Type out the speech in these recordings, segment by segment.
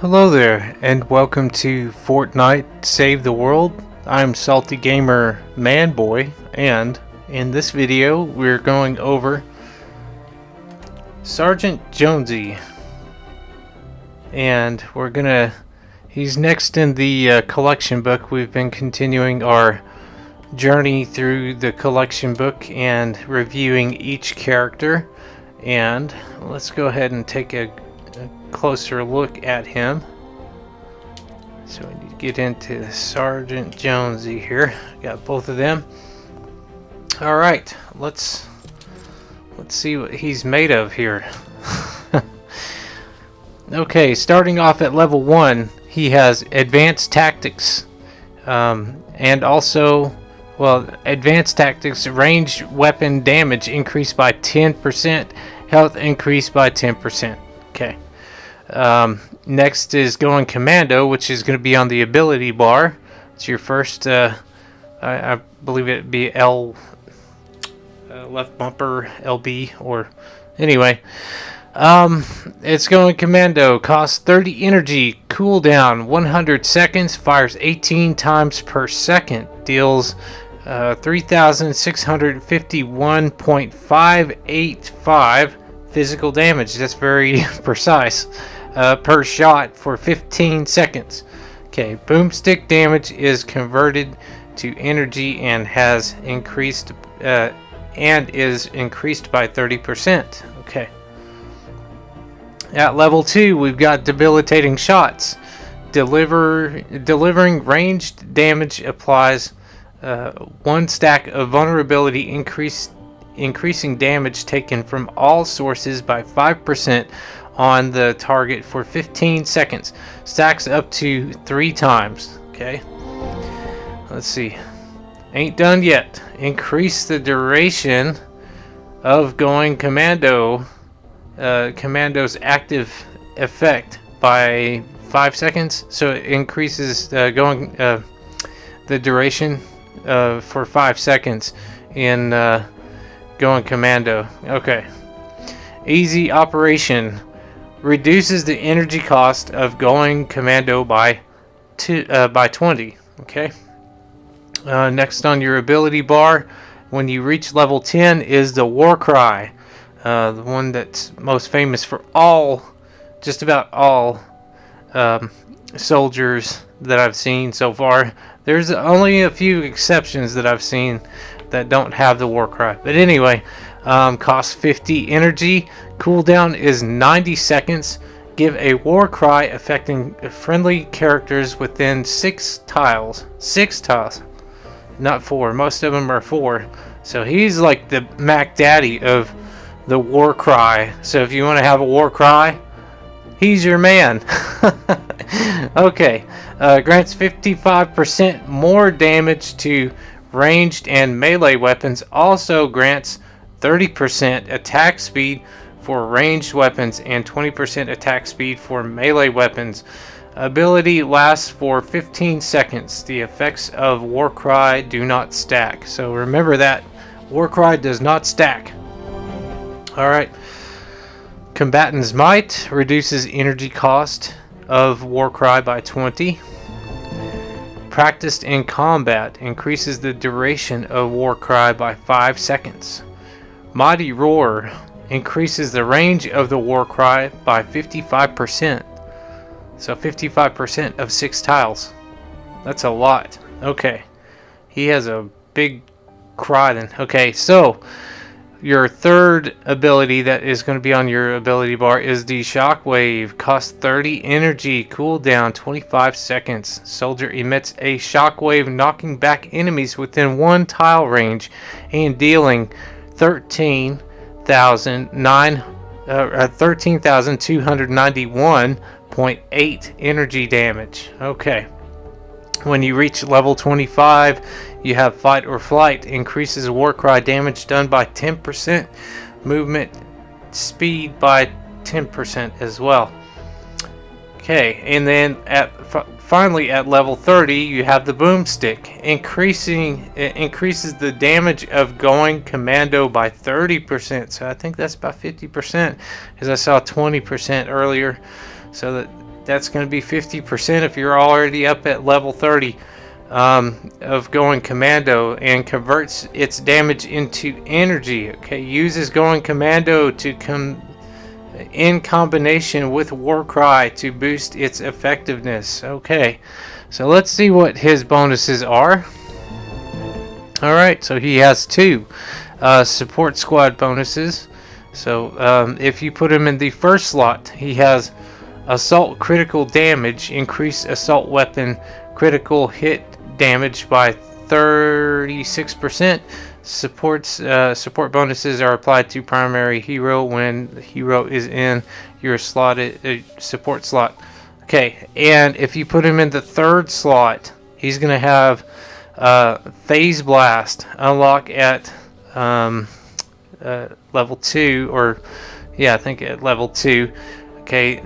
Hello there, and welcome to Fortnite Save the World. I'm Salty Gamer Manboy, and in this video we're going over Sergeant Jonesy. And he's next in the collection book. We've been continuing our journey through the collection book and reviewing each character. And let's go ahead and take a closer look at him. So we need to get into Sergeant Jonesy here. Got both of them. All right, let's see what he's made of here. Okay, starting off at level 1, he has advanced tactics, and also, advanced tactics, ranged weapon damage increased by 10%, health increased by 10%. Okay. Next is going commando, which is going to be on the ability bar. It's your first, I believe it'd be L, left bumper, LB, or anyway. It's going commando, costs 30 energy, cooldown 100 seconds, fires 18 times per second, deals 3,651.585 physical damage. That's very precise. Per shot for 15 seconds. Okay, boomstick damage is converted to energy and has increased and is increased by 30%. Okay. At level 2, we've got debilitating shots. Delivering ranged damage applies 1 stack of vulnerability, increasing damage taken from all sources by 5% on the target for 15 seconds. Stacks up to 3 times. Okay. Let's see. Ain't done yet. Increase the duration of going commando. Commando's active effect by 5 seconds. So it increases the duration for 5 seconds in going commando. Okay. Easy operation. Reduces the energy cost of going commando by 20. Okay. Next on your ability bar, when you reach level 10, is the war cry. The one that's most famous for just about all soldiers that I've seen so far. There's only a few exceptions that I've seen that don't have the war cry. But anyway, costs 50 energy. Cooldown is 90 seconds. Give a war cry affecting friendly characters within 6 tiles. 6 tiles. Not 4. Most of them are 4. So he's like the Mac Daddy of the war cry. So if you want to have a war cry, he's your man. Okay. Grants 55% more damage to ranged and melee weapons. Also grants 30% attack speed for ranged weapons and 20% attack speed for melee weapons. Ability lasts for 15 seconds. The effects of Warcry do not stack. So remember that. Warcry does not stack. Alright. Combatant's Might reduces energy cost of Warcry by 20. Practiced in combat increases the duration of Warcry by 5 seconds. Mighty Roar increases the range of the war cry by 55%. So 55% of 6 tiles. That's a lot. Okay. He has a big cry then. Okay, so your third ability that is going to be on your ability bar is the Shockwave. Costs 30 energy. Cooldown 25 seconds. Soldier emits a shockwave, knocking back enemies within 1 tile range and dealing 13,291.8 energy damage. Okay. When you reach level 25, you have Fight or Flight. Increases Warcry damage done by 10%. Movement speed by 10% as well. Okay, and then finally at level 30, you have the Boomstick. It increases the damage of going commando by 30%. So I think that's about 50%, because I saw 20% earlier. So that That's going to be 50% if you're already up at level 30 of going commando, and converts its damage into energy. Okay, uses going commando in combination with Warcry to boost its effectiveness. Okay, so let's see what his bonuses are. Alright, so he has 2 support squad bonuses. So if you put him in the first slot, he has assault critical damage, increased assault weapon critical hit damage by 36%. Support bonuses are applied to primary hero when the hero is in your slotted support slot. Okay, and if you put him in the third slot, he's going to have Phase Blast unlock at level 2, or yeah, I think at level 2. Okay,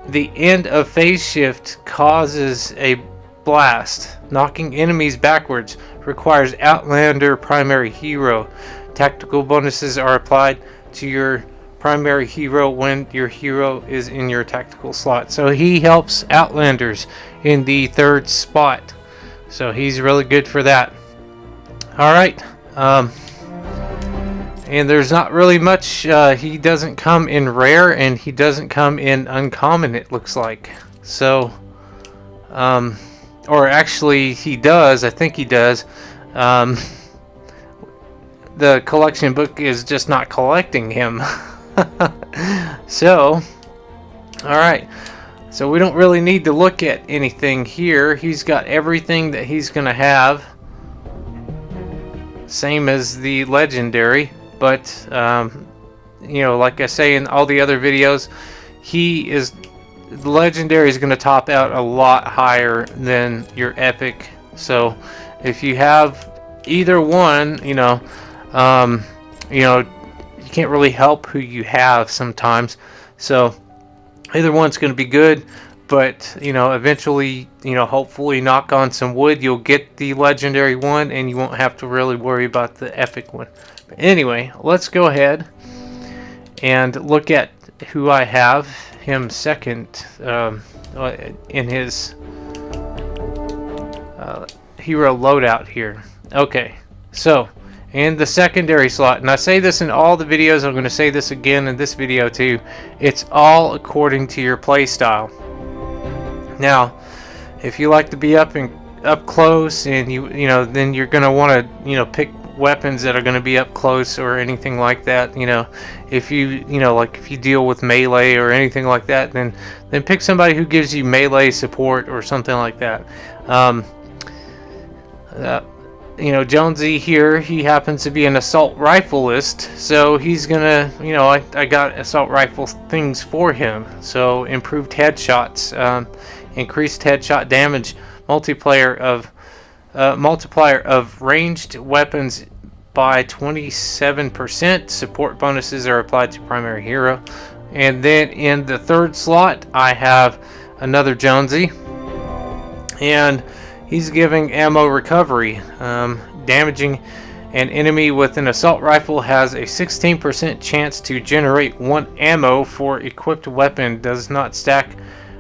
the end of phase shift causes a blast, knocking enemies backwards. Requires Outlander primary hero. Tactical bonuses are applied to your primary hero when your hero is in your tactical slot. So he helps Outlanders in the third spot. So he's really good for that. Alright. And there's not really much. He doesn't come in rare, and he doesn't come in uncommon, it looks like. So, or actually he does. I think he does. The collection book is just not collecting him. So, alright. So we don't really need to look at anything here. He's got everything that he's going to have. Same as the legendary. But, you know, like I say in all the other videos, the legendary is going to top out a lot higher than your epic. So if you have either one, you know, you can't really help who you have sometimes. So either one's going to be good, but, you know, eventually, you know, hopefully, knock on some wood, you'll get the legendary one and you won't have to really worry about the epic one. But anyway, let's go ahead and look at who I have him second in his hero loadout here. Okay, so in the secondary slot, and I say this in all the videos, I'm going to say this again in this video too, it's all according to your play style. Now, if you like to be up close, and you know, then you're going to want to, you know, pick weapons that are going to be up close or anything like that. You know, if you like if you deal with melee or anything like that, then pick somebody who gives you melee support or something like that. You know, Jonesy here, he happens to be an assault rifleist, so he's gonna, you know, I got assault rifle things for him. So improved headshots, increased headshot damage, multiplier of ranged weapons by 27%. Support bonuses are applied to primary hero. And then in the third slot, I have another Jonesy, and he's giving ammo recovery. Damaging an enemy with an assault rifle has a 16% chance to generate 1 ammo for equipped weapon. Does not stack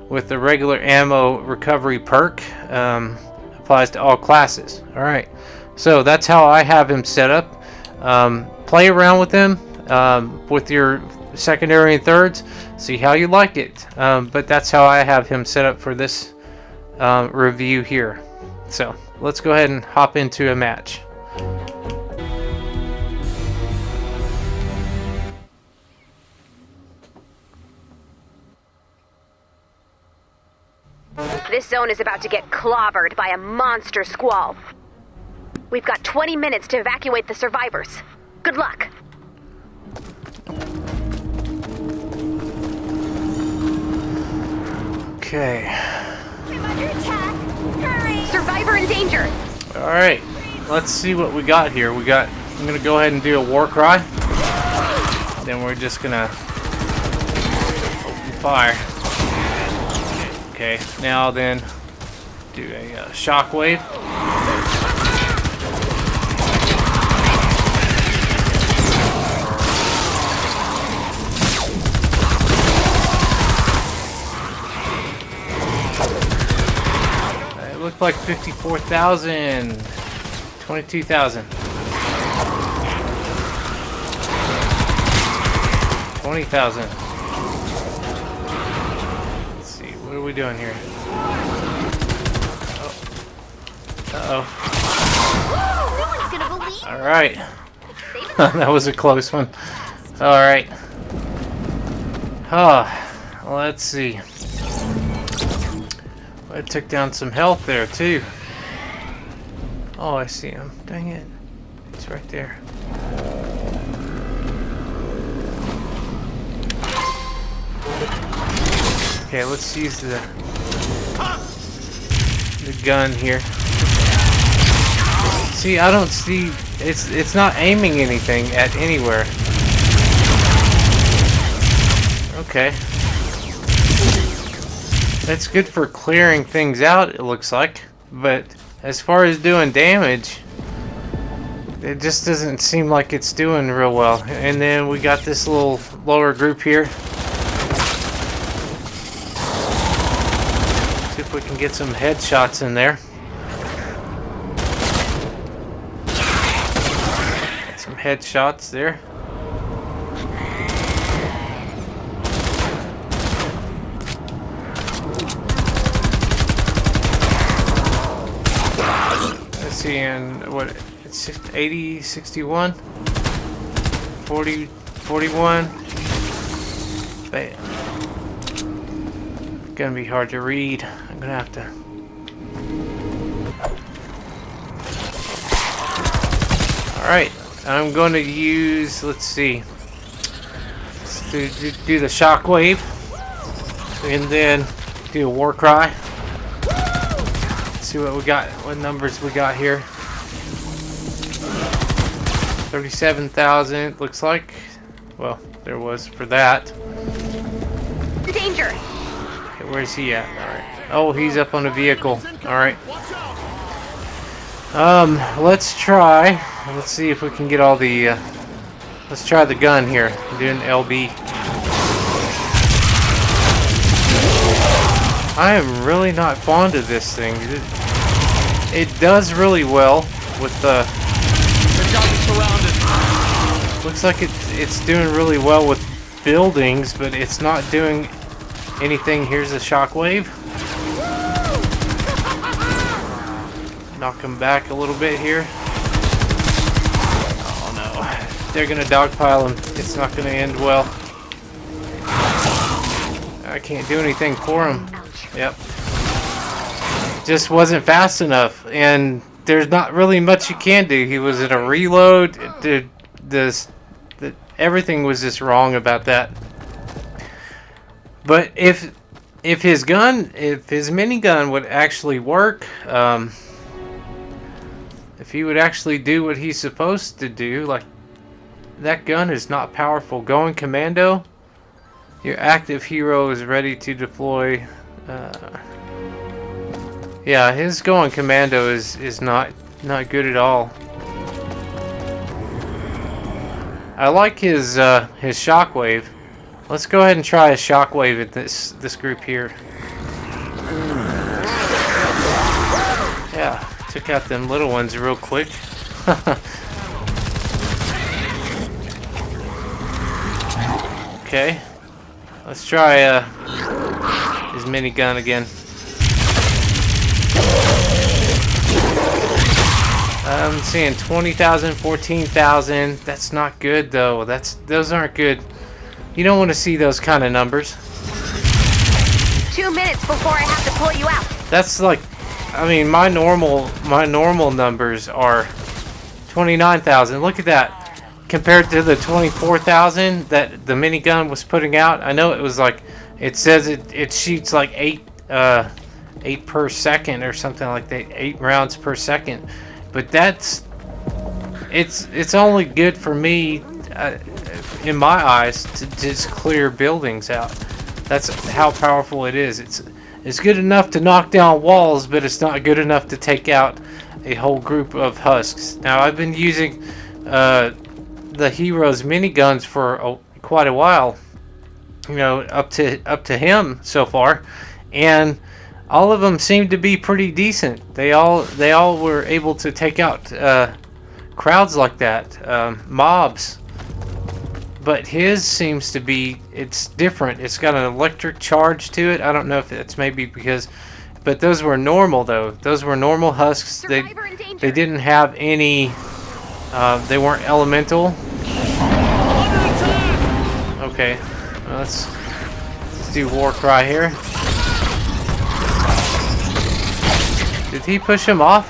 with the regular ammo recovery perk. Applies to all classes. Alright, so that's how I have him set up. Play around with him with your secondary and thirds. See how you like it. But that's how I have him set up for this review here. So let's go ahead and hop into a match. This zone is about to get clobbered by a monster squall. We've got 20 minutes to evacuate the survivors. Good luck. Okay. I'm under attack. Hurry! Survivor in danger. Alright, let's see what we got here. I'm gonna go ahead and do a war cry. Then we're just gonna open fire. Okay, now then do a shockwave. looked like 54,000. 22,000. 20,000. Let's see, what are we doing here? Oh. Uh-oh. No one's gonna believe. Alright. That was a close one. Alright. Let's see. I took down some health there too. Oh, I see him. Dang it. He's right there. Okay, let's use the gun here. See, I don't see, it's not aiming anything at anywhere. Okay. That's good for clearing things out, it looks like, but as far as doing damage, it just doesn't seem like it's doing real well. And then we got this little lower group here. See if we can get some headshots in there. Got some headshots there. And what, it's 80, 61, 40, 41. Bam. Gonna be hard to read. I'm gonna have to. Alright, I'm going to use, let's see, let's do the shockwave and then do a war cry. See what we got, what numbers we got here. 37,000 looks like. Well, there was for that. Danger. Okay, where's he at? Alright. Oh, he's up on a vehicle. Alright. Let's try. Let's see if we can get all the let's try the gun here. I'm doing LB. I am really not fond of this thing. It does really well with the. Looks like it's doing really well with buildings, but it's not doing anything. Here's a shockwave. Knock him back a little bit here. Oh no, they're gonna dogpile him. It's not gonna end well. I can't do anything for him. Yep. Just wasn't fast enough, and there's not really much you can do. He was in a reload. Everything was just wrong about that. But if his minigun would actually work, if he would actually do what he's supposed to do, like that gun is not powerful. Going commando, your active hero is ready to deploy. Yeah, his going commando is not good at all. I like his shockwave. Let's go ahead and try a shockwave at this group here. Yeah, took out them little ones real quick. Okay, let's try his minigun again. I'm seeing 20,000, 14,000. That's not good though. Those aren't good. You don't want to see those kind of numbers. 2 minutes before I have to pull you out. That's like, I mean, my normal numbers are 29,000. Look at that. Compared to the 24,000 that the minigun was putting out. I know it was like, it says it shoots like 8 per second or something like that. 8 rounds per second. But it's only good for me, in my eyes, to just clear buildings out. That's how powerful it is. It's good enough to knock down walls, but it's not good enough to take out a whole group of husks. Now I've been using the hero's miniguns for quite a while, you know, up to him so far, and all of them seemed to be pretty decent. They all were able to take out crowds like that, mobs. But his seems to be, it's different. It's got an electric charge to it. I don't know if it's maybe because, but those were normal though. Those were normal husks. They didn't have any, they weren't elemental. Okay, well, let's do war cry here. Did he push him off?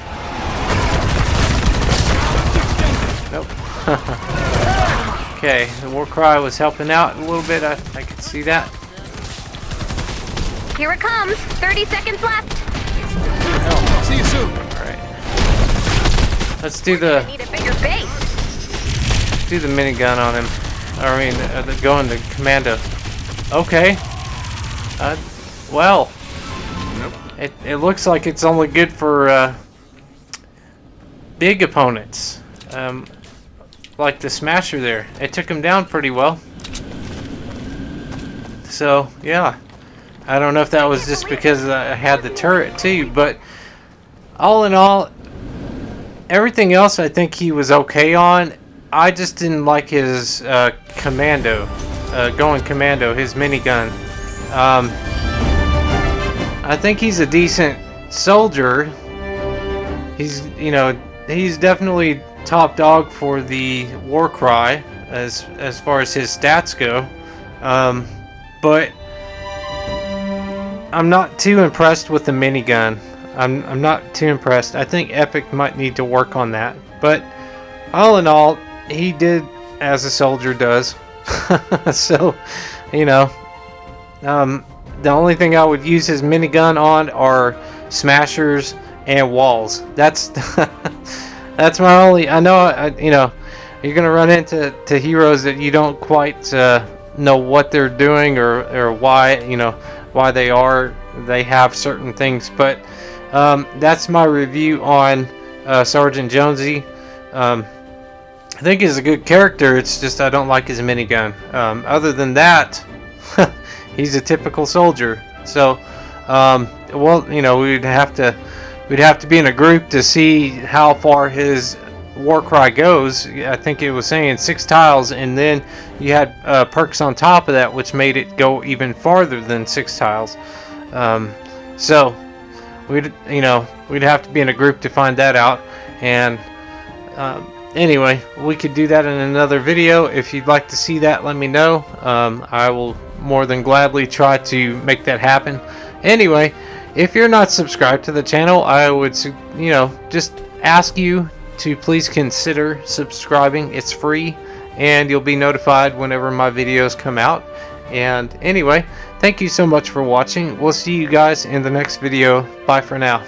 Nope. Okay, the war cry was helping out a little bit. I could see that. Here it comes. 30 seconds left. See you soon. All right. Let's do Need a bigger base. the minigun on him. I mean, going to commando. Okay. Well. Nope. It looks like it's only good for big opponents. Like the Smasher there. It took him down pretty well. So, yeah. I don't know if that was just because I had the turret too, but all in all, everything else I think he was okay on. I just didn't like his commando, going commando, his minigun. I think he's a decent soldier. He's, you know, he's definitely top dog for the war cry as far as his stats go. But I'm not too impressed with the minigun. I'm not too impressed. I think Epic might need to work on that. But all in all, he did as a soldier does. So, you know, the only thing I would use his minigun on are smashers and walls. That's that's my only. I know, you know, you're gonna run into heroes that you don't quite know what they're doing or why, you know, why they have certain things. But that's my review on Sergeant Jonesy. I think he's a good character. It's just I don't like his minigun. Other than that, he's a typical soldier. So, well, you know, we'd have to be in a group to see how far his war cry goes. I think it was saying 6 tiles, and then you had perks on top of that, which made it go even farther than 6 tiles. So, we'd have to be in a group to find that out. And anyway, we could do that in another video. If you'd like to see that, let me know. I will more than gladly try to make that happen. Anyway, if you're not subscribed to the channel, I would, you know, just ask you to please consider subscribing. It's free, and you'll be notified whenever my videos come out. And anyway, thank you so much for watching. We'll see you guys in the next video. Bye for now.